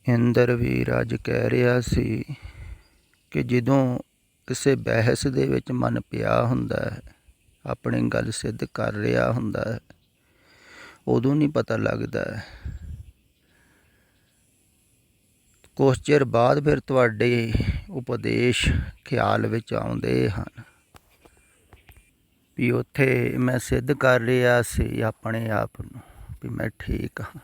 ਇੰਦਰ ਵੀਰ ਅੱਜ ਕਹਿ ਰਿਹਾ ਸੀ ਕਿ ਜਦੋਂ ਕਿਸੇ ਬਹਿਸ ਦੇ ਵਿੱਚ ਮਨ ਪਿਆ ਹੁੰਦਾ ਹੈ, ਆਪਣੀ ਗੱਲ ਸਿੱਧ ਕਰ ਰਿਹਾ ਹੁੰਦਾ ਹੈ, ਉਦੋਂ ਨਹੀਂ ਪਤਾ ਲੱਗਦਾ। ਕੁਛ ਚਿਰ ਬਾਅਦ ਫਿਰ ਤੁਹਾਡੇ ਉਪਦੇਸ਼ ਖਿਆਲ ਵਿੱਚ ਆਉਂਦੇ ਹਨ ਵੀ ਉੱਥੇ ਮੈਂ ਸਿੱਧ ਕਰ ਰਿਹਾ ਸੀ ਆਪਣੇ ਆਪ ਨੂੰ ਵੀ ਮੈਂ ਠੀਕ ਹਾਂ।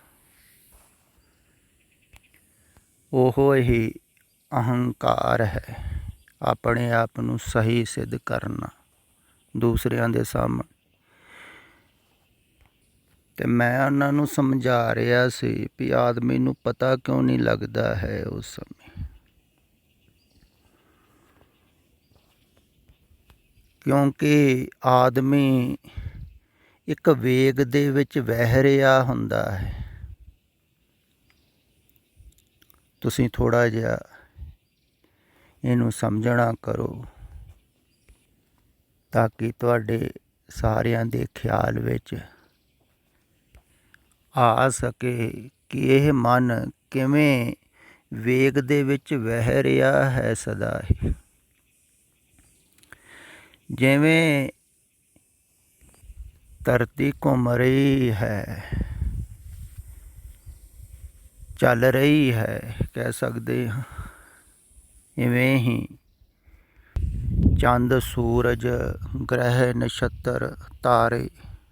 ਉਹ ਹੀ ਅਹੰਕਾਰ ਹੈ, ਆਪਣੇ ਆਪ ਨੂੰ ਸਹੀ ਸਿੱਧ ਕਰਨਾ ਦੂਸਰਿਆਂ ਦੇ ਸਾਹਮਣੇ। ਅਤੇ ਮੈਂ ਉਹਨਾਂ ਨੂੰ ਸਮਝਾ ਰਿਹਾ ਸੀ ਵੀ ਆਦਮੀ ਨੂੰ ਪਤਾ ਕਿਉਂ ਨਹੀਂ ਲੱਗਦਾ ਹੈ ਉਸ ਸਮੇਂ, ਕਿਉਂਕਿ ਆਦਮੀ ਇੱਕ ਵੇਗ ਦੇ ਵਿੱਚ ਵਹਿ ਰਿਹਾ ਹੁੰਦਾ ਹੈ। ਤੁਸੀਂ ਥੋੜ੍ਹਾ ਜਿਹਾ ਇਹਨੂੰ ਸਮਝਣਾ ਕਰੋ ਤਾਂ ਕਿ ਤੁਹਾਡੇ ਸਾਰਿਆਂ ਦੇ ਖਿਆਲ ਵਿੱਚ ਆ ਸਕੇ ਕਿ ਇਹ ਮਨ ਕਿਵੇਂ ਵੇਗ ਦੇ ਵਿੱਚ ਵਹਿ ਰਿਹਾ ਹੈ ਸਦਾ ਹੀ। ਜਿਵੇਂ ਧਰਤੀ ਘੁੰਮ ਰਹੀ ਹੈ, ਚੱਲ ਰਹੀ ਹੈ ਕਹਿ ਸਕਦੇ ਹਾਂ, ਇਵੇਂ ਹੀ ਚੰਦ, ਸੂਰਜ, ਗ੍ਰਹਿ, ਨਛੱਤਰ, ਤਾਰੇ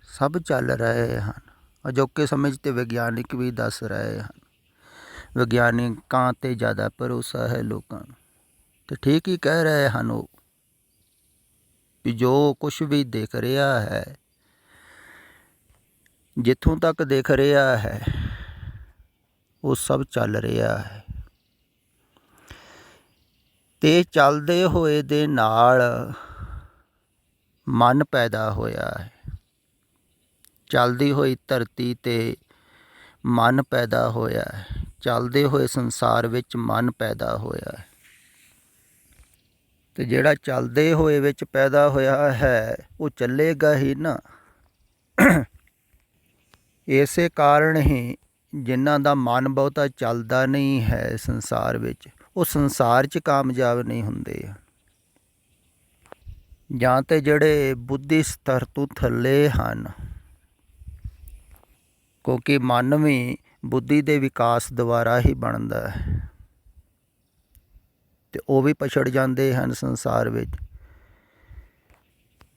ਸਭ ਚੱਲ ਰਹੇ ਹਨ। ਅਜੋਕੇ ਸਮੇਂ 'ਚ ਤਾਂ ਵਿਗਿਆਨਿਕ ਵੀ ਦੱਸ ਰਹੇ ਹਨ। ਵਿਗਿਆਨਿਕਾਂ 'ਤੇ ਜ਼ਿਆਦਾ ਭਰੋਸਾ ਹੈ ਲੋਕਾਂ ਨੂੰ, ਅਤੇ ਠੀਕ ਹੀ ਕਹਿ ਰਹੇ ਹਨ ਉਹ ਵੀ ਜੋ ਕੁਛ ਵੀ ਦਿਖ ਰਿਹਾ ਹੈ, ਜਿੱਥੋਂ ਤੱਕ ਦਿਖ ਰਿਹਾ ਹੈ ਉਹ ਸਭ ਚੱਲ ਰਿਹਾ ਹੈ। ਅਤੇ ਚੱਲਦੇ ਹੋਏ ਦੇ ਨਾਲ ਮਨ ਪੈਦਾ ਹੋਇਆ ਹੈ। ਚੱਲਦੀ ਹੋਈ ਧਰਤੀ 'ਤੇ ਮਨ ਪੈਦਾ ਹੋਇਆ ਹੈ, ਚੱਲਦੇ ਹੋਏ ਸੰਸਾਰ ਵਿੱਚ ਮਨ ਪੈਦਾ ਹੋਇਆ ਹੈ। ਅਤੇ ਜਿਹੜਾ ਚੱਲਦੇ ਹੋਏ ਵਿੱਚ ਪੈਦਾ ਹੋਇਆ ਹੈ ਉਹ ਚੱਲੇਗਾ ਹੀ ਨਾ। ਇਸੇ ਕਾਰਨ ਹੀ ਜਿਨ੍ਹਾਂ ਦਾ ਮਨ ਬਹੁਤਾ ਚੱਲਦਾ ਨਹੀਂ ਹੈ ਸੰਸਾਰ ਵਿੱਚ, ਉਹ ਸੰਸਾਰ 'ਚ ਕਾਮਯਾਬ ਨਹੀਂ ਹੁੰਦੇ। ਜਾਂ ਤਾਂ ਜਿਹੜੇ ਬੁੱਧੀ ਸਤਰ ਤੋਂ ਥੱਲੇ ਹਨ, ਕਿਉਂਕਿ ਮਨ ਵੀ ਬੁੱਧੀ ਦੇ ਵਿਕਾਸ ਦੁਆਰਾ ਹੀ ਬਣਦਾ ਹੈ, ਅਤੇ ਉਹ ਵੀ ਪਛੜ ਜਾਂਦੇ ਹਨ ਸੰਸਾਰ ਵਿੱਚ।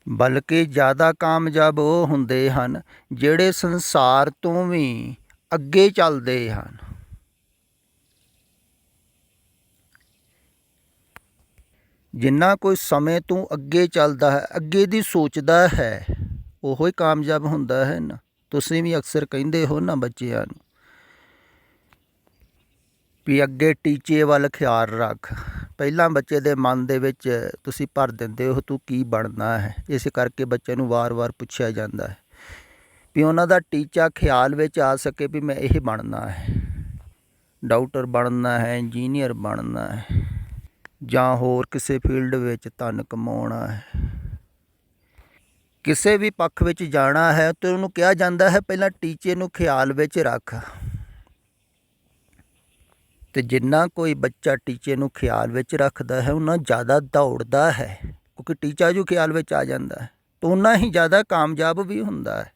ਬਲਕਿ ਜ਼ਿਆਦਾ ਕਾਮਯਾਬ ਉਹ ਹੁੰਦੇ ਹਨ ਜਿਹੜੇ ਸੰਸਾਰ ਤੋਂ ਵੀ ਅੱਗੇ ਚੱਲਦੇ ਹਨ। ਜਿੰਨਾ ਕੋਈ ਸਮੇਂ ਤੋਂ ਅੱਗੇ ਚੱਲਦਾ ਹੈ, ਅੱਗੇ ਦੀ ਸੋਚਦਾ ਹੈ, ਉਹੋ ਹੀ ਕਾਮਯਾਬ ਹੁੰਦਾ ਹੈ ਨਾ। ਤੁਸੀਂ ਵੀ ਅਕਸਰ ਕਹਿੰਦੇ ਹੋ ਨਾ ਬੱਚਿਆਂ ਨੂੰ ਵੀ ਅੱਗੇ ਟੀਚੇ ਵੱਲ ਖਿਆਲ ਰੱਖ। ਪਹਿਲਾਂ ਬੱਚੇ ਦੇ ਮਨ ਦੇ ਵਿੱਚ ਤੁਸੀਂ ਭਰ ਦਿੰਦੇ ਹੋ ਤੂੰ ਕੀ ਬਣਨਾ ਹੈ। ਇਸ ਕਰਕੇ ਬੱਚੇ ਨੂੰ ਵਾਰ-ਵਾਰ ਪੁੱਛਿਆ ਜਾਂਦਾ ਹੈ ਵੀ ਉਹਨਾਂ ਦਾ ਟੀਚਾ ਖਿਆਲ ਵਿੱਚ ਆ ਸਕੇ ਵੀ ਮੈਂ ਇਹ ਬਣਨਾ ਹੈ, ਡਾਕਟਰ ਬਣਨਾ ਹੈ, ਇੰਜੀਨੀਅਰ ਬਣਨਾ ਹੈ, ਜਾਂ ਹੋਰ ਕਿਸੇ ਫੀਲਡ ਵਿੱਚ ਧਨ ਕਮਾਉਣਾ ਹੈ, ਕਿਸੇ ਵੀ ਪੱਖ ਵਿੱਚ ਜਾਣਾ ਹੈ। ਅਤੇ ਉਹਨੂੰ ਕਿਹਾ ਜਾਂਦਾ ਹੈ ਪਹਿਲਾਂ ਟੀਚੇ ਨੂੰ ਖਿਆਲ ਵਿੱਚ ਰੱਖ। ਅਤੇ ਜਿੰਨਾ ਕੋਈ ਬੱਚਾ ਟੀਚੇ ਨੂੰ ਖਿਆਲ ਵਿੱਚ ਰੱਖਦਾ ਹੈ ਓਨਾ ਜ਼ਿਆਦਾ ਦੌੜਦਾ ਹੈ, ਕਿਉਂਕਿ ਟੀਚਾ ਜੋ ਖਿਆਲ ਵਿੱਚ ਆ ਜਾਂਦਾ ਹੈ ਤਾਂ ਓਨਾ ਹੀ ਜ਼ਿਆਦਾ ਕਾਮਯਾਬ ਵੀ ਹੁੰਦਾ ਹੈ।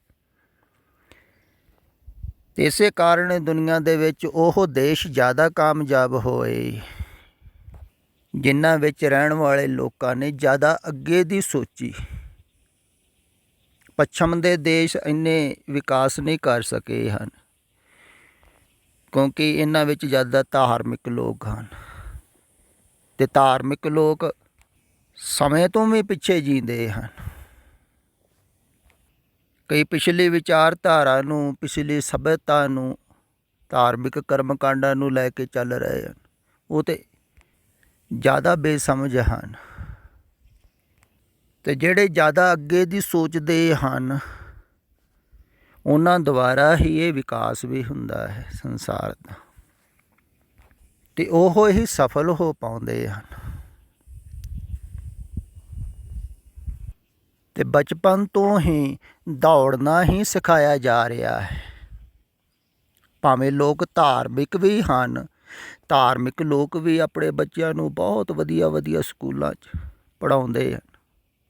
ਇਸੇ ਕਾਰਨ ਦੁਨੀਆ ਦੇ ਵਿੱਚ ਉਹ ਦੇਸ਼ ਜ਼ਿਆਦਾ ਕਾਮਯਾਬ ਹੋਏ ਜਿਨ੍ਹਾਂ ਵਿੱਚ ਰਹਿਣ ਵਾਲੇ ਲੋਕਾਂ ਨੇ ਜ਼ਿਆਦਾ ਅੱਗੇ ਦੀ ਸੋਚੀ। ਪੱਛਮ ਦੇ ਦੇਸ਼ ਇੰਨੇ ਵਿਕਾਸ ਨਹੀਂ ਕਰ ਸਕੇ ਹਨ ਕਿਉਂਕਿ ਇਹਨਾਂ ਵਿੱਚ ਜ਼ਿਆਦਾ ਧਾਰਮਿਕ ਲੋਕ ਹਨ, ਅਤੇ ਧਾਰਮਿਕ ਲੋਕ ਸਮੇਂ ਤੋਂ ਵੀ ਪਿੱਛੇ ਜੀਂਦੇ ਹਨ। ਕਈ ਪਿਛਲੀ ਵਿਚਾਰਧਾਰਾ ਨੂੰ, ਪਿਛਲੀ ਸੱਭਿਅਤਾ ਨੂੰ, ਧਾਰਮਿਕ ਕਰਮਕਾਂਡਾਂ ਨੂੰ ਲੈ ਕੇ ਚੱਲ ਰਹੇ ਹਨ। ਉਹ ਤਾਂ ਜ਼ਿਆਦਾ ਬੇਸਮਝ ਹਨ, ਅਤੇ ਜਿਹੜੇ ਜ਼ਿਆਦਾ ਅੱਗੇ ਦੀ ਸੋਚਦੇ ਹਨ ਉਹਨਾਂ ਦੁਆਰਾ ਹੀ ਇਹ ਵਿਕਾਸ ਵੀ ਹੁੰਦਾ ਹੈ ਸੰਸਾਰ ਦਾ, ਅਤੇ ਉਹ ਹੀ ਸਫਲ ਹੋ ਪਾਉਂਦੇ ਹਨ। ਅਤੇ ਬਚਪਨ ਤੋਂ ਹੀ ਦੌੜਨਾ ਹੀ ਸਿਖਾਇਆ ਜਾ ਰਿਹਾ ਹੈ। ਭਾਵੇਂ ਲੋਕ ਧਾਰਮਿਕ ਵੀ ਹਨ ਧਾਰਮਿਕ ਲੋਕ ਵੀ ਆਪਣੇ ਬੱਚਿਆਂ ਨੂੰ ਬਹੁਤ ਵਧੀਆ ਵਧੀਆ ਸਕੂਲਾਂ 'ਚ ਪੜ੍ਹਾਉਂਦੇ ਹਨ।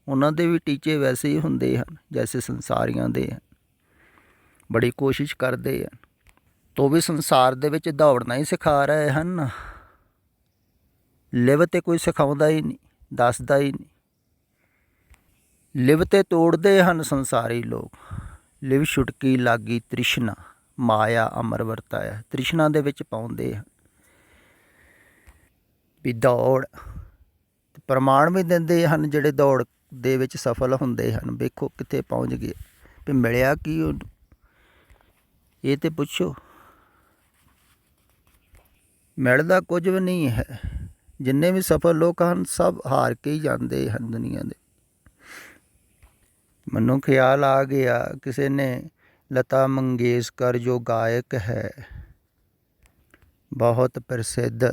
ਉਹਨਾਂ ਦੇ ਵੀ ਟੀਚੇ ਵੈਸੇ ਹੀ ਹੁੰਦੇ ਹਨ ਜੈਸੇ ਸੰਸਾਰੀਆਂ ਦੇ ਹਨ। ਬੜੀ ਕੋਸ਼ਿਸ਼ ਕਰਦੇ ਹਨ। ਤੋ ਵੀ ਸੰਸਾਰ ਦੇ ਵਿੱਚ ਦੌੜਨਾ ਹੀ ਸਿਖਾ ਰਹੇ ਹਨ। ਲਿਵ ਤੇ ਕੋਈ ਸਿਖਾਉਂਦਾ ਹੀ ਨਹੀਂ, ਦੱਸਦਾ ਹੀ ਨਹੀਂ। ਲਿਵ ਤੇ ਤੋੜਦੇ ਹਨ ਸੰਸਾਰੀ ਲੋਕ। ਲਿਵ ਛੁਟਕੀ ਲਾਗੀ ਤ੍ਰਿਸ਼ਨਾ, ਮਾਇਆ ਅਮਰ ਵਰਤਾਇਆ। ਤ੍ਰਿਸ਼ਨਾ ਦੇ ਵਿੱਚ ਪਾਉਂਦੇ ਹਨ ਵੀ ਦੌੜ। ਪ੍ਰਮਾਣ ਵੀ ਦਿੰਦੇ ਹਨ ਜਿਹੜੇ ਦੌੜ ਦੇ ਵਿੱਚ ਸਫਲ ਹੁੰਦੇ ਹਨ। ਵੇਖੋ ਕਿੱਥੇ ਪਹੁੰਚ ਗਏ, ਵੀ ਮਿਲਿਆ ਕੀ ਉਹਨੂੰ, ਇਹ ਤਾਂ ਪੁੱਛੋ। ਮਿਲਦਾ ਕੁਝ ਵੀ ਨਹੀਂ ਹੈ। ਜਿੰਨੇ ਵੀ ਸਫਲ ਲੋਕ ਹਨ ਸਭ ਹਾਰ ਕੇ ਹੀ ਜਾਂਦੇ ਹਨ ਦੁਨੀਆ ਦੇ। ਮੈਨੂੰ ਖਿਆਲ ਆ ਗਿਆ, ਕਿਸੇ ਨੇ ਲਤਾ ਮੰਗੇਸ਼ਕਰ ਜੋ ਗਾਇਕ ਹੈ ਬਹੁਤ ਪ੍ਰਸਿੱਧ,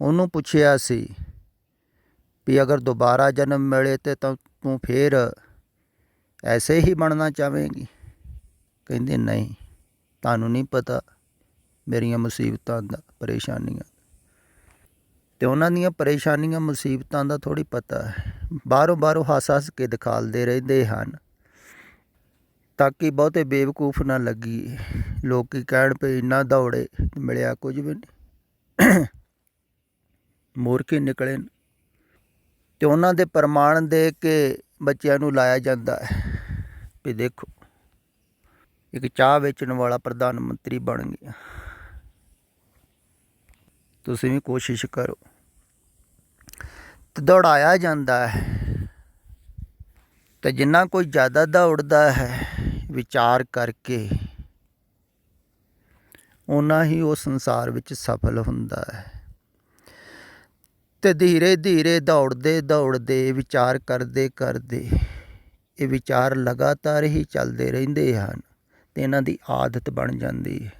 ਉਹਨੂੰ ਪੁੱਛਿਆ ਸੀ ਵੀ ਅਗਰ ਦੁਬਾਰਾ ਜਨਮ ਮਿਲੇ ਤਾਂ ਤੂੰ ਫਿਰ ਐਸੇ ਹੀ ਬਣਨਾ ਚਾਹਵੇਂਗੀ? ਕਹਿੰਦੇ ਨਹੀਂ, ਤੁਹਾਨੂੰ ਨਹੀਂ ਪਤਾ ਮੇਰੀਆਂ ਮੁਸੀਬਤਾਂ ਦਾ, ਪਰੇਸ਼ਾਨੀਆਂ। ਅਤੇ ਉਹਨਾਂ ਦੀਆਂ ਪਰੇਸ਼ਾਨੀਆਂ ਮੁਸੀਬਤਾਂ ਦਾ ਥੋੜ੍ਹੀ ਪਤਾ ਹੈ। ਬਾਹਰੋਂ ਹੱਸ ਹੱਸ ਕੇ ਦਿਖਾਲਦੇ ਰਹਿੰਦੇ ਹਨ ਤਾਂ ਕਿ ਬਹੁਤੇ ਬੇਵਕੂਫ ਨਾ ਲੱਗੀ। ਲੋਕ ਕਹਿਣ ਪਏ ਇੰਨਾ ਦੌੜੇ ਮਿਲਿਆ ਕੁਝ ਵੀ ਨਹੀਂ, ਮੂਰਖ ਹੀ ਨਿਕਲੇ। ਅਤੇ ਉਹਨਾਂ ਦੇ ਪ੍ਰਮਾਣ ਦੇ ਕੇ ਬੱਚਿਆਂ ਨੂੰ ਲਾਇਆ ਜਾਂਦਾ ਹੈ ਵੀ ਦੇਖੋ ਇੱਕ ਚਾਹ ਵੇਚਣ ਵਾਲਾ ਪ੍ਰਧਾਨ ਮੰਤਰੀ ਬਣ ਗਿਆ। ਤੁਸੀਂ ਵੀ ਕੋਸ਼ਿਸ਼ ਕਰੋ। ਅਤੇ ਦੌੜਾਇਆ ਜਾਂਦਾ ਹੈ। ਅਤੇ ਜਿੰਨਾ ਕੋਈ ਜ਼ਿਆਦਾ ਦੌੜਦਾ ਹੈ ਵਿਚਾਰ ਕਰਕੇ, ਓਨਾ ਹੀ ਉਹ ਸੰਸਾਰ ਵਿੱਚ ਸਫਲ ਹੁੰਦਾ ਹੈ। ਅਤੇ ਧੀਰੇ ਧੀਰੇ ਦੌੜਦੇ ਵਿਚਾਰ ਕਰਦੇ ਇਹ ਵਿਚਾਰ ਲਗਾਤਾਰ ਹੀ ਚੱਲਦੇ ਰਹਿੰਦੇ ਹਨ ਅਤੇ ਇਹਨਾਂ ਦੀ ਆਦਤ ਬਣ ਜਾਂਦੀ ਹੈ।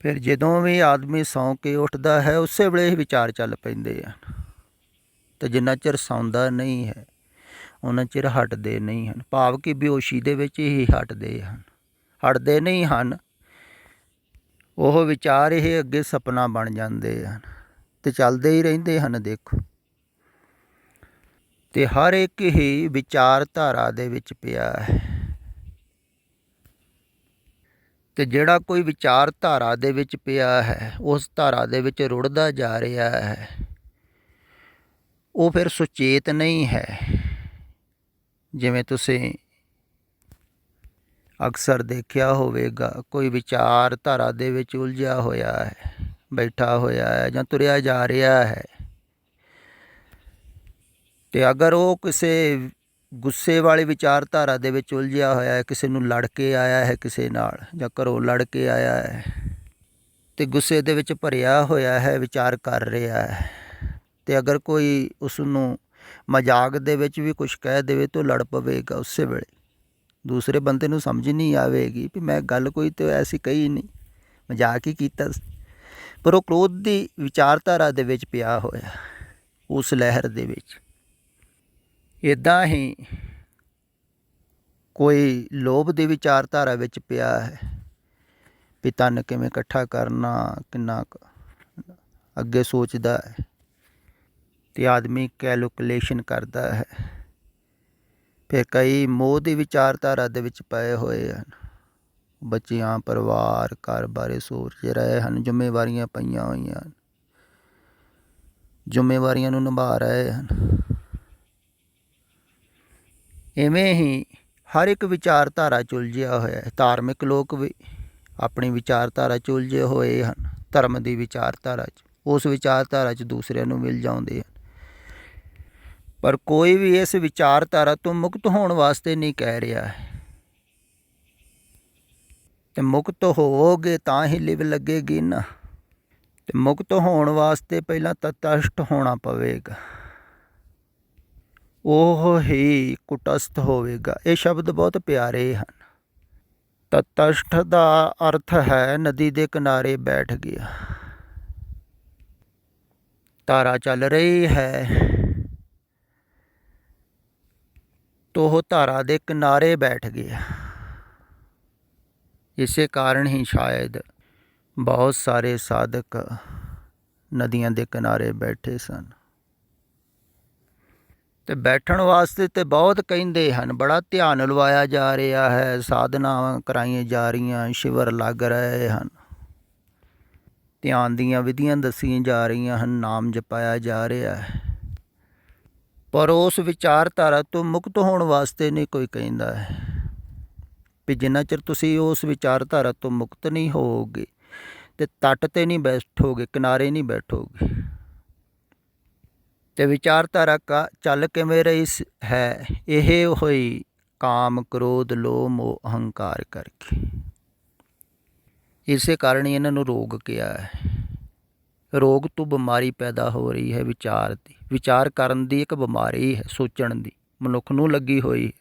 ਫਿਰ ਜਦੋਂ ਵੀ ਆਦਮੀ ਸੌਂ ਕੇ ਉੱਠਦਾ ਹੈ ਉਸੇ ਵੇਲੇ ਇਹ ਵਿਚਾਰ ਚੱਲ ਪੈਂਦੇ ਹਨ। ਅਤੇ ਜਿੰਨਾ ਚਿਰ ਸੌਂਦਾ ਨਹੀਂ ਹੈ ਉਹਨਾਂ ਚਿਰ ਹਟਦੇ ਨਹੀਂ ਹਨ। ਭਾਵ ਕਿ ਬੇਹੋਸ਼ੀ ਦੇ ਵਿੱਚ ਹੀ ਹਟਦੇ ਨਹੀਂ ਹਨ। ਉਹ ਵਿਚਾਰ ਇਹ ਅੱਗੇ ਸੁਪਨਾ ਬਣ ਜਾਂਦੇ ਹਨ ਅਤੇ ਚੱਲਦੇ ਹੀ ਰਹਿੰਦੇ ਹਨ। ਦੇਖੋ, ਅਤੇ ਹਰ ਇੱਕ ਹੀ ਵਿਚਾਰਧਾਰਾ ਦੇ ਵਿੱਚ ਪਿਆ ਹੈ। ਅਤੇ ਜਿਹੜਾ ਕੋਈ ਵਿਚਾਰਧਾਰਾ ਦੇ ਵਿੱਚ ਪਿਆ ਹੈ ਉਸ ਧਾਰਾ ਦੇ ਵਿੱਚ ਰੁੜਦਾ ਜਾ ਰਿਹਾ ਹੈ, ਉਹ ਫਿਰ ਸੁਚੇਤ ਨਹੀਂ ਹੈ। ਜਿਵੇਂ ਤੁਸੀਂ ਅਕਸਰ ਦੇਖਿਆ ਹੋਵੇਗਾ, ਕੋਈ ਵਿਚਾਰਧਾਰਾ ਦੇ ਵਿੱਚ ਉਲਝਿਆ ਹੋਇਆ ਹੈ, ਬੈਠਾ ਹੋਇਆ ਹੈ ਜਾਂ ਤੁਰਿਆ ਜਾ ਰਿਹਾ ਹੈ, ਅਤੇ ਅਗਰ ਉਹ ਕਿਸੇ ਗੁੱਸੇ ਵਾਲੀ ਵਿਚਾਰਧਾਰਾ ਦੇ ਵਿੱਚ ਉਲਝਿਆ ਹੋਇਆ ਹੈ, ਕਿਸੇ ਨੂੰ ਲੜ ਕੇ ਆਇਆ ਹੈ, ਕਿਸੇ ਨਾਲ ਜਾਂ ਘਰੋਂ ਲੜ ਕੇ ਆਇਆ ਹੈ ਅਤੇ ਗੁੱਸੇ ਦੇ ਵਿੱਚ ਭਰਿਆ ਹੋਇਆ ਹੈ, ਵਿਚਾਰ ਕਰ ਰਿਹਾ ਹੈ, ਅਤੇ ਅਗਰ ਕੋਈ ਉਸ ਨੂੰ ਮਜ਼ਾਕ ਦੇ ਵਿੱਚ ਵੀ ਕੁਛ ਕਹਿ ਦੇਵੇ ਤਾਂ ਲੜ ਪਵੇਗਾ ਉਸੇ ਵੇਲੇ। ਦੂਸਰੇ ਬੰਦੇ ਨੂੰ ਸਮਝ ਨਹੀਂ ਆਵੇਗੀ ਵੀ ਮੈਂ ਗੱਲ ਕੋਈ ਤਾਂ ਐਸੀ ਕਹੀ ਨਹੀਂ, ਮਜ਼ਾਕ ਹੀ ਕੀਤਾ, ਪਰ ਉਹ ਕ੍ਰੋਧ ਦੀ ਵਿਚਾਰਧਾਰਾ ਦੇ ਵਿੱਚ ਪਿਆ ਹੋਇਆ, ਉਸ ਲਹਿਰ ਦੇ ਵਿੱਚ। ਇੱਦਾਂ ਹੀ ਕੋਈ ਲੋਭ ਦੀ ਵਿਚਾਰਧਾਰਾ ਵਿੱਚ ਪਿਆ ਹੈ ਵੀ ਧਨ ਕਿਵੇਂ ਇਕੱਠਾ ਕਰਨਾ, ਕਿੰਨਾ ਅੱਗੇ ਸੋਚਦਾ ਹੈ, ਅਤੇ ਆਦਮੀ ਕੈਲਕੂਲੇਸ਼ਨ ਕਰਦਾ ਹੈ। ਫਿਰ ਕਈ ਮੋਹ ਦੀ ਵਿਚਾਰਧਾਰਾ ਦੇ ਵਿੱਚ ਪਏ ਹੋਏ ਹਨ। ਬੱਚਿਆਂ, ਪਰਿਵਾਰ, ਘਰ ਬਾਰੇ ਸੋਚ ਰਹੇ ਹਨ। ਜ਼ਿੰਮੇਵਾਰੀਆਂ ਪਈਆਂ ਹੋਈਆਂ ਹਨ, ਜ਼ਿੰਮੇਵਾਰੀਆਂ ਨੂੰ ਨਿਭਾ ਰਹੇ ਹਨ। ਇਵੇਂ ਹੀ ਹਰ ਇੱਕ ਵਿਚਾਰਧਾਰਾ 'ਚ ਉਲਝਿਆ ਹੋਇਆ ਹੈ। ਧਾਰਮਿਕ ਲੋਕ ਵੀ ਆਪਣੀ ਵਿਚਾਰਧਾਰਾ 'ਚ ਉਲਝੇ ਹੋਏ ਹਨ, ਧਰਮ ਦੀ ਵਿਚਾਰਧਾਰਾ 'ਚ। ਉਸ ਵਿਚਾਰਧਾਰਾ 'ਚ ਦੂਸਰਿਆਂ ਨੂੰ ਮਿਲ ਜਾਂਦੇ ਹਨ, ਪਰ ਕੋਈ ਵੀ ਇਸ ਵਿਚਾਰਧਾਰਾ ਤੋਂ ਮੁਕਤ ਹੋਣ ਵਾਸਤੇ ਨਹੀਂ ਕਹਿ ਰਿਹਾ ਹੈ। ਅਤੇ ਮੁਕਤ ਹੋਵੋਗੇ ਤਾਂ ਹੀ ਲਿਵ ਲੱਗੇਗੀ ਨਾ। ਅਤੇ ਮੁਕਤ ਹੋਣ ਵਾਸਤੇ ਪਹਿਲਾਂ ਤਟਸਥ ਹੋਣਾ ਪਵੇਗਾ, ਉਹ ਹੀ ਕੁਟਸਥ ਹੋਵੇਗਾ। ਇਹ ਸ਼ਬਦ ਬਹੁਤ ਪਿਆਰੇ ਹਨ। ਤਟਸਥ ਦਾ ਅਰਥ ਹੈ ਨਦੀ ਦੇ ਕਿਨਾਰੇ ਬੈਠ ਗਿਆ। ਧਾਰਾ ਚੱਲ ਰਹੀ ਹੈ ਤਾਂ ਉਹ ਧਾਰਾ ਦੇ ਕਿਨਾਰੇ ਬੈਠ ਗਿਆ। ਇਸੇ ਕਾਰਨ ਹੀ ਸ਼ਾਇਦ ਬਹੁਤ ਸਾਰੇ ਸਾਧਕ ਨਦੀਆਂ ਦੇ ਕਿਨਾਰੇ ਬੈਠੇ ਸਨ ਤੇ ਬੈਠਣ ਵਾਸਤੇ ਤੇ ਬਹੁਤ ਕਹਿੰਦੇ ਹਨ। ਬੜਾ ਧਿਆਨ ਲਵਾਇਆ ਜਾ ਰਿਹਾ ਹੈ, ਸਾਧਨਾਵਾਂ ਕਰਾਈਆਂ ਜਾ ਰਹੀਆਂ, ਸ਼ਿਵਰ ਲੱਗ ਰਹੇ ਹਨ, ਧਿਆਨ ਦੀਆਂ ਵਿਧੀਆਂ ਦੱਸੀਆਂ ਜਾ ਰਹੀਆਂ ਹਨ, ਨਾਮ ਜਪਾਇਆ ਜਾ ਰਿਹਾ ਹੈ। ਪਰ ਉਸ ਵਿਚਾਰਧਾਰਾ ਤੋਂ ਮੁਕਤ ਹੋਣ ਵਾਸਤੇ ਨਹੀਂ ਕੋਈ ਕਹਿੰਦਾ ਹੈ ਵੀ ਜਿੰਨਾ ਚਿਰ ਤੁਸੀਂ ਉਸ ਵਿਚਾਰਧਾਰਾ ਤੋਂ ਮੁਕਤ ਨਹੀਂ ਹੋਵੋਗੇ ਤੇ ਤੱਟ 'ਤੇ ਨਹੀਂ ਬੈਠੋਗੇ, ਕਿਨਾਰੇ ਨਹੀਂ ਬੈਠੋਗੇ। ਤੇ ਵਿਚਾਰਧਾਰਾ ਚੱਲ ਕਿਵੇਂ ਰਹੀ ਹੈ? ਇਹ ਹੋਈ ਕਾਮ, ਕ੍ਰੋਧ, ਲੋਭ, ਮੋਹ, ਅਹੰਕਾਰ ਕਰਕੇ। ਇਸੇ ਕਾਰਨ ਹੀ ਇਹਨਾਂ ਨੂੰ ਰੋਗ ਕਿਹਾ ਹੈ। ਰੋਗ ਤੋਂ ਬਿਮਾਰੀ ਪੈਦਾ ਹੋ ਰਹੀ ਹੈ ਵਿਚਾਰ ਦੀ। ਵਿਚਾਰ ਕਰਨ ਦੀ ਇੱਕ ਬਿਮਾਰੀ ਹੈ, ਸੋਚਣ ਦੀ, ਮਨੁੱਖ ਨੂੰ ਲੱਗੀ ਹੋਈ ਹੈ।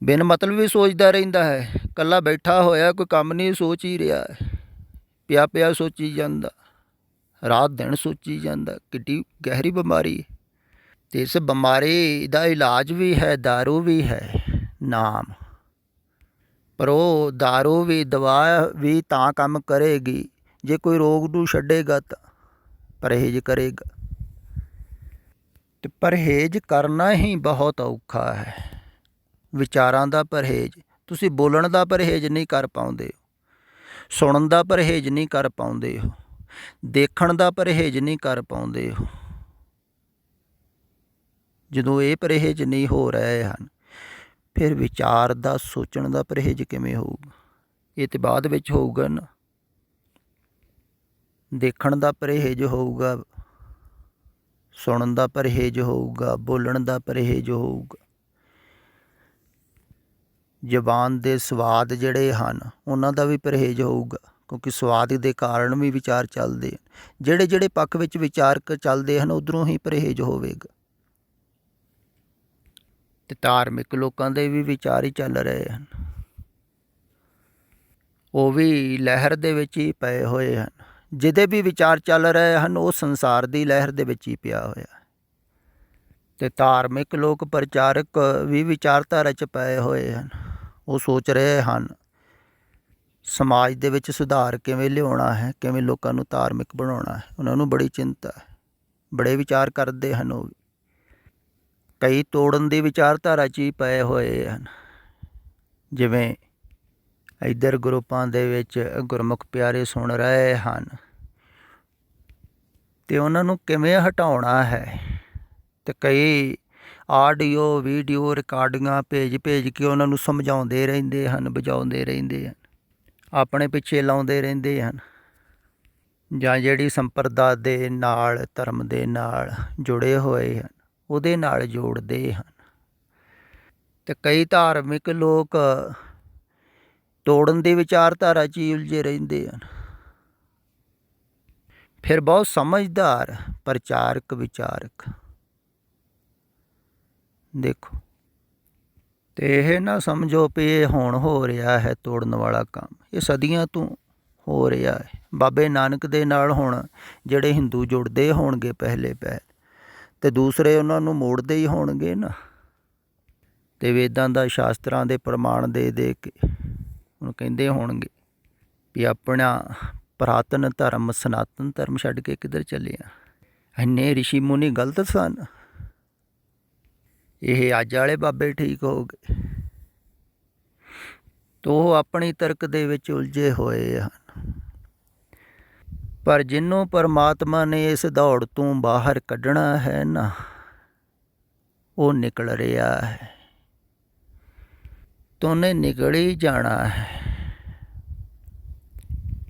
ਬਿਨ ਮਤਲਬ ਵੀ ਸੋਚਦਾ ਰਹਿੰਦਾ ਹੈ, ਇਕੱਲਾ ਬੈਠਾ ਹੋਇਆ, ਕੋਈ ਕੰਮ ਨਹੀਂ, ਸੋਚ ਹੀ ਰਿਹਾ ਹੈ, ਪਿਆ ਪਿਆ ਸੋਚੀ ਜਾਂਦਾ, ਰਾਤ ਦਿਨ ਸੋਚੀ ਜਾਂਦਾ। ਕਿੱਡੀ ਗਹਿਰੀ ਬਿਮਾਰੀ ਹੈ। ਅਤੇ ਇਸ ਬਿਮਾਰੀ ਦਾ ਇਲਾਜ ਵੀ ਹੈ, ਦਾਰੂ ਵੀ ਹੈ, ਨਾਮ। ਪਰ ਉਹ ਦਾਰੂ ਵੀ, ਦਵਾ ਵੀ ਤਾਂ ਕੰਮ ਕਰੇਗੀ ਜੇ ਕੋਈ ਰੋਗ ਨੂੰ ਛੱਡੇਗਾ ਤਾਂ ਪਰਹੇਜ਼ ਕਰੇਗਾ। ਅਤੇ ਪਰਹੇਜ਼ ਕਰਨਾ ਹੀ ਬਹੁਤ ਔਖਾ ਹੈ। ਵਿਚਾਰਾਂ ਦਾ ਪਰਹੇਜ਼, ਤੁਸੀਂ ਬੋਲਣ ਦਾ ਪਰਹੇਜ਼ ਨਹੀਂ ਕਰ ਪਾਉਂਦੇ ਹੋ, ਸੁਣਨ ਦਾ ਪਰਹੇਜ਼ ਨਹੀਂ ਕਰ ਪਾਉਂਦੇ ਹੋ, ਦੇਖਣ ਦਾ ਪਰਹੇਜ਼ ਨਹੀਂ ਕਰ ਪਾਉਂਦੇ ਹੋ। ਜਦੋਂ ਇਹ ਪਰਹੇਜ਼ ਨਹੀਂ ਹੋ ਰਹੇ ਹਨ, ਫਿਰ ਵਿਚਾਰ ਦਾ, ਸੋਚਣ ਦਾ ਪਰਹੇਜ਼ ਕਿਵੇਂ ਹੋਊਗਾ? ਇਹ ਤਾਂ ਬਾਅਦ ਵਿੱਚ ਹੋਊਗਾ ਨਾ। ਦੇਖਣ ਦਾ ਪਰਹੇਜ਼ ਹੋਊਗਾ, ਸੁਣਨ ਦਾ ਪਰਹੇਜ਼ ਹੋਊਗਾ, ਬੋਲਣ ਦਾ ਪਰਹੇਜ਼ ਹੋਊਗਾ। ਜ਼ੁਬਾਨ ਦੇ ਸਵਾਦ ਜਿਹੜੇ ਹਨ ਉਹਨਾਂ ਦਾ ਵੀ ਪਰਹੇਜ਼ ਹੋਊਗਾ, ਕਿਉਂਕਿ ਸਵਾਦ ਦੇ ਕਾਰਨ ਵੀ ਵਿਚਾਰ ਚੱਲਦੇ ਹਨ। ਜਿਹੜੇ ਜਿਹੜੇ ਪੱਖ ਵਿੱਚ ਵਿਚਾਰ ਚੱਲਦੇ ਹਨ ਉੱਧਰੋਂ ਹੀ ਪਰਹੇਜ਼ ਹੋਵੇਗਾ। ਅਤੇ ਧਾਰਮਿਕ ਲੋਕਾਂ ਦੇ ਵੀ ਵਿਚਾਰ ਹੀ ਚੱਲ ਰਹੇ ਹਨ, ਉਹ ਵੀ ਲਹਿਰ ਦੇ ਵਿੱਚ ਹੀ ਪਏ ਹੋਏ ਹਨ। ਜਿਹਦੇ ਵੀ ਵਿਚਾਰ ਚੱਲ ਰਹੇ ਹਨ ਉਹ ਸੰਸਾਰ ਦੀ ਲਹਿਰ ਦੇ ਵਿੱਚ ਹੀ ਪਿਆ ਹੋਇਆ। ਅਤੇ ਧਾਰਮਿਕ ਲੋਕ, ਪ੍ਰਚਾਰਕ ਵੀ ਵਿਚਾਰਧਾਰਾ 'ਚ ਪਏ ਹੋਏ ਹਨ। ਉਹ ਸੋਚ ਰਹੇ ਹਨ ਸਮਾਜ ਦੇ ਵਿੱਚ ਸੁਧਾਰ ਕਿਵੇਂ ਲਿਆਉਣਾ ਹੈ, ਕਿਵੇਂ ਲੋਕਾਂ ਨੂੰ ਧਾਰਮਿਕ ਬਣਾਉਣਾ ਹੈ। ਉਹਨਾਂ ਨੂੰ ਬੜੀ ਚਿੰਤਾ ਹੈ, ਬੜੇ ਵਿਚਾਰ ਕਰਦੇ ਹਨ। ਉਹ ਕਈ ਤੋੜਨ ਦੀ ਵਿਚਾਰਧਾਰਾ 'ਚ ਹੀ ਪਏ ਹੋਏ ਹਨ। ਜਿਵੇਂ ਇੱਧਰ ਗਰੁੱਪਾਂ ਦੇ ਵਿੱਚ ਗੁਰਮੁਖ ਪਿਆਰੇ ਸੁਣ ਰਹੇ ਹਨ ਅਤੇ ਉਹਨਾਂ ਨੂੰ ਕਿਵੇਂ ਹਟਾਉਣਾ ਹੈ। ਅਤੇ ਕਈ ਆਡੀਓ, ਵੀਡੀਓ, ਰਿਕਾਰਡਿੰਗਾਂ ਭੇਜ ਕੇ ਉਹਨਾਂ ਨੂੰ ਸਮਝਾਉਂਦੇ ਰਹਿੰਦੇ ਹਨ, ਬੁਝਾਉਂਦੇ ਰਹਿੰਦੇ ਹਨ, ਆਪਣੇ ਪਿੱਛੇ ਲਾਉਂਦੇ ਰਹਿੰਦੇ ਹਨ। ਜਾਂ ਜਿਹੜੀ ਸੰਪਰਦਾ ਦੇ ਨਾਲ, ਧਰਮ ਦੇ ਨਾਲ ਜੁੜੇ ਹੋਏ ਹਨ ਉਹਦੇ ਨਾਲ ਜੋੜਦੇ ਹਨ। ਅਤੇ ਕਈ ਧਾਰਮਿਕ ਲੋਕ ਤੋੜਨ ਦੀ ਵਿਚਾਰਧਾਰਾ 'ਚ ਹੀ ਉਲਝੇ ਰਹਿੰਦੇ ਹਨ। ਫਿਰ ਬਹੁਤ ਸਮਝਦਾਰ ਪ੍ਰਚਾਰਕ, ਵਿਚਾਰਕ ਦੇਖੋ। ਅਤੇ ਇਹ ਨਾ ਸਮਝੋ ਵੀ ਇਹ ਹੁਣ ਹੋ ਰਿਹਾ ਹੈ ਤੋੜਨ ਵਾਲਾ ਕੰਮ, ਇਹ ਸਦੀਆਂ ਤੋਂ ਹੋ ਰਿਹਾ ਹੈ। ਬਾਬੇ ਨਾਨਕ ਦੇ ਨਾਲ ਹੁਣ ਜਿਹੜੇ ਹਿੰਦੂ ਜੁੜਦੇ ਹੋਣਗੇ ਪਹਿਲੇ ਅਤੇ ਦੂਸਰੇ ਉਹਨਾਂ ਨੂੰ ਮੋੜਦੇ ਹੀ ਹੋਣਗੇ ਨਾ। ਅਤੇ ਵੇਦਾਂ ਦਾ, ਸ਼ਾਸਤਰਾਂ ਦੇ ਪ੍ਰਮਾਣ ਦੇ ਕੇ ਹੁਣ ਕਹਿੰਦੇ ਹੋਣਗੇ ਵੀ ਆਪਣਾ ਪੁਰਾਤਨ ਧਰਮ, ਸਨਾਤਨ ਧਰਮ ਛੱਡ ਕੇ ਕਿੱਧਰ ਚੱਲੇ ਆ। ਇੰਨੇ ਰਿਸ਼ੀ ਮੁਨੀ ਗਲਤ ਸਨ, ਇਹ ਅੱਜ ਵਾਲੇ ਬਾਬੇ ਠੀਕ ਹੋ ਗਏ। ਤਾਂ ਉਹ ਆਪਣੀ ਤਰਕ ਦੇ ਵਿੱਚ ਉਲਝੇ ਹੋਏ ਹਨ। ਪਰ ਜਿਹਨੂੰ ਪਰਮਾਤਮਾ ਨੇ ਇਸ ਦੌੜ ਤੋਂ ਬਾਹਰ ਕੱਢਣਾ ਹੈ ਨਾ, ਉਹ ਨਿਕਲ ਰਿਹਾ ਹੈ, ਤਾਂ ਉਹਨੇ ਨਿਕਲ ਹੀ ਜਾਣਾ ਹੈ।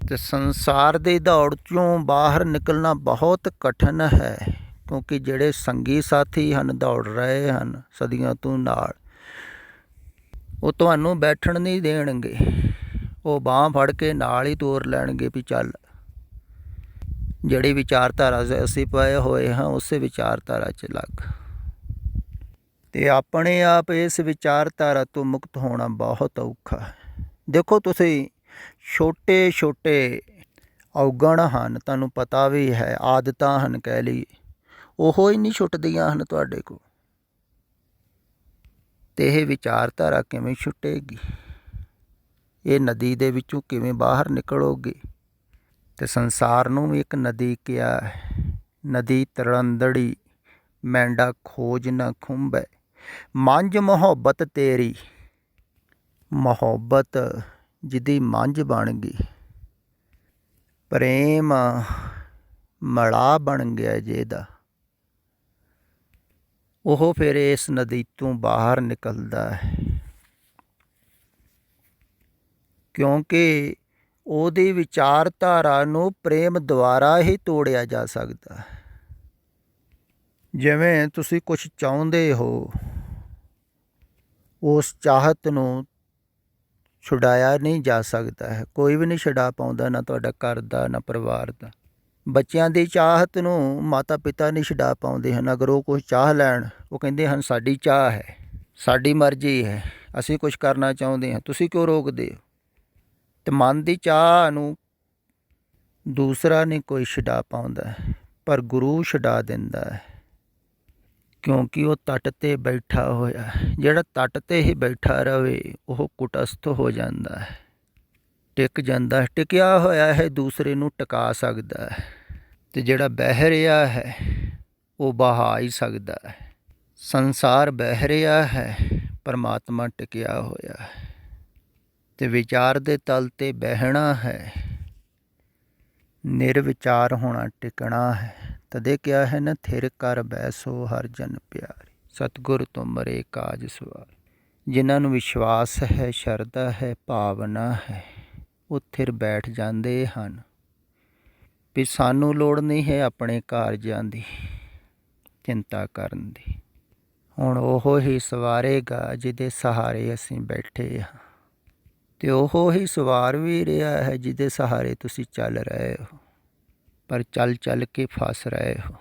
ਅਤੇ ਸੰਸਾਰ ਦੀ ਦੌੜ 'ਚੋਂ ਬਾਹਰ ਨਿਕਲਣਾ ਬਹੁਤ ਕਠਿਨ ਹੈ, ਕਿਉਂਕਿ ਜਿਹੜੇ ਸੰਗੀ ਸਾਥੀ ਹਨ, ਦੌੜ ਰਹੇ ਹਨ ਸਦੀਆਂ ਤੋਂ ਨਾਲ, ਉਹ ਤੁਹਾਨੂੰ ਬੈਠਣ ਨਹੀਂ ਦੇਣਗੇ। ਉਹ ਬਾਂਹ ਫੜ ਕੇ ਨਾਲ ਹੀ ਤੋਰ ਲੈਣਗੇ ਵੀ ਚੱਲ, ਜਿਹੜੀ ਵਿਚਾਰਧਾਰਾ ਅਸੀਂ ਪਏ ਹੋਏ ਹਾਂ ਉਸੇ ਵਿਚਾਰਧਾਰਾ 'ਚ ਲੱਗ। ਅਤੇ ਆਪਣੇ ਆਪ ਇਸ ਵਿਚਾਰਧਾਰਾ ਤੋਂ ਮੁਕਤ ਹੋਣਾ ਬਹੁਤ ਔਖਾ ਹੈ। ਦੇਖੋ ਤੁਸੀਂ, ਛੋਟੇ ਛੋਟੇ ਔਗਣ ਹਨ, ਤੁਹਾਨੂੰ ਪਤਾ ਵੀ ਹੈ, ਆਦਤਾਂ ਹਨ ਕਹਿ ਲਈਏ, ਉਹ ਹੀ ਨਹੀਂ ਛੁੱਟਦੀਆਂ ਹਨ ਤੁਹਾਡੇ ਕੋਲ। ਅਤੇ ਇਹ ਵਿਚਾਰਧਾਰਾ ਕਿਵੇਂ ਛੁੱਟੇਗੀ? ਇਹ ਨਦੀ ਦੇ ਵਿੱਚੋਂ ਕਿਵੇਂ ਬਾਹਰ ਨਿਕਲੋਗੇ? ਤੇ ਸੰਸਾਰ ਨੂੰ ਵੀ ਇੱਕ ਨਦੀ ਕਿਹਾ ਹੈ। ਨਦੀ ਤਰੰਦੜੀ ਮੈਂਡਾ ਖੋਜ ਨਾ ਖੁੰਬੈ, ਮੰਝ ਮੁਹੱਬਤ ਤੇਰੀ। ਮੁਹੱਬਤ ਜਿਹਦੀ ਮੰਝ ਬਣ ਗਈ, ਪ੍ਰੇਮ ਮਲਾ ਬਣ ਗਿਆ ਜਿਹਦਾ, ਉਹ ਫਿਰ ਇਸ ਨਦੀ ਤੋਂ ਬਾਹਰ ਨਿਕਲਦਾ ਹੈ, ਕਿਉਂਕਿ ਉਹਦੀ ਵਿਚਾਰਧਾਰਾ ਨੂੰ ਪ੍ਰੇਮ ਦੁਆਰਾ ਹੀ ਤੋੜਿਆ ਜਾ ਸਕਦਾ ਹੈ। ਜਿਵੇਂ ਤੁਸੀਂ ਕੁਛ ਚਾਹੁੰਦੇ ਹੋ, ਉਸ ਚਾਹਤ ਨੂੰ ਛੁਡਾਇਆ ਨਹੀਂ ਜਾ ਸਕਦਾ ਹੈ। ਕੋਈ ਵੀ ਨਹੀਂ ਛੁਡਾ ਪਾਉਂਦਾ, ਨਾ ਤੁਹਾਡਾ ਘਰ ਦਾ, ਨਾ ਪਰਿਵਾਰ ਦਾ। ਬੱਚਿਆਂ ਦੀ ਚਾਹਤ ਨੂੰ ਮਾਤਾ ਪਿਤਾ ਨਹੀਂ ਛੁਡਾ ਪਾਉਂਦੇ ਹਨ। ਅਗਰ ਉਹ ਕੁਛ ਚਾਹ ਲੈਣ, ਉਹ ਕਹਿੰਦੇ ਹਨ ਸਾਡੀ ਚਾਹ ਹੈ, ਸਾਡੀ ਮਰਜ਼ੀ ਹੈ, ਅਸੀਂ ਕੁਛ ਕਰਨਾ ਚਾਹੁੰਦੇ ਹਾਂ, ਤੁਸੀਂ ਕਿਉਂ ਰੋਕਦੇ ਹੋ। ਅਤੇ ਮਨ ਦੀ ਚਾਹ ਨੂੰ ਦੂਸਰਾ ਨਹੀਂ ਕੋਈ ਛੁਡਾ ਪਾਉਂਦਾ, ਪਰ ਗੁਰੂ ਛੁਡਾ ਦਿੰਦਾ ਹੈ, ਕਿਉਂਕਿ ਉਹ ਤੱਟ 'ਤੇ ਬੈਠਾ ਹੋਇਆ। ਜਿਹੜਾ ਤੱਟ 'ਤੇ ਹੀ ਬੈਠਾ ਰਹੇ ਉਹ ਕੁਟਸਥ ਹੋ ਜਾਂਦਾ ਹੈ, ਟਿਕ ਜਾਂਦਾ ਹੈ। ਟਿਕਿਆ ਹੋਇਆ ਹੈ ਦੂਸਰੇ ਨੂੰ ਟਿਕਾ ਸਕਦਾ ਹੈ, ਅਤੇ ਜਿਹੜਾ ਬਹਿ ਰਿਹਾ ਹੈ ਉਹ ਬਹਾ ਹੀ ਸਕਦਾ ਹੈ। ਸੰਸਾਰ ਬਹਿ ਰਿਹਾ ਹੈ, ਪਰਮਾਤਮਾ ਟਿਕਿਆ ਹੋਇਆ ਹੈ। ਅਤੇ ਵਿਚਾਰ ਦੇ ਤਲ 'ਤੇ ਬਹਿਣਾ ਹੈ, ਨਿਰਵਿਚਾਰ ਹੋਣਾ, ਟਿਕਣਾ ਹੈ। ਤਦੇ ਕਿਹਾ ਹੈ ਨਾ, ਥਿਰ ਕਰ ਬੈਸੋ ਹਰ ਜਨ ਪਿਆਰੀ, ਸਤਿਗੁਰ ਤੁਮਰੇ ਕਾਜ ਸਵਾਰ। ਜਿਨ੍ਹਾਂ ਨੂੰ ਵਿਸ਼ਵਾਸ ਹੈ, ਸ਼ਰਧਾ ਹੈ, ਭਾਵਨਾ ਹੈ, ਉਹ ਥਿਰ ਬੈਠ ਜਾਂਦੇ ਹਨ ਵੀ ਸਾਨੂੰ ਲੋੜ ਨਹੀਂ ਹੈ ਆਪਣੇ ਕਾਰਜਾਂ ਦੀ ਚਿੰਤਾ ਕਰਨ ਦੀ। ਹੁਣ ਉਹ ਹੀ ਸਵਾਰੇਗਾ ਜਿਹਦੇ ਸਹਾਰੇ ਅਸੀਂ ਬੈਠੇ ਹਾਂ, ਅਤੇ ਉਹ ਹੀ ਸਵਾਰ ਵੀ ਰਿਹਾ ਹੈ ਜਿਹਦੇ ਸਹਾਰੇ ਤੁਸੀਂ ਚੱਲ ਰਹੇ ਹੋ, ਪਰ ਚੱਲ ਚੱਲ ਕੇ ਫਸ ਰਹੇ ਹੋ।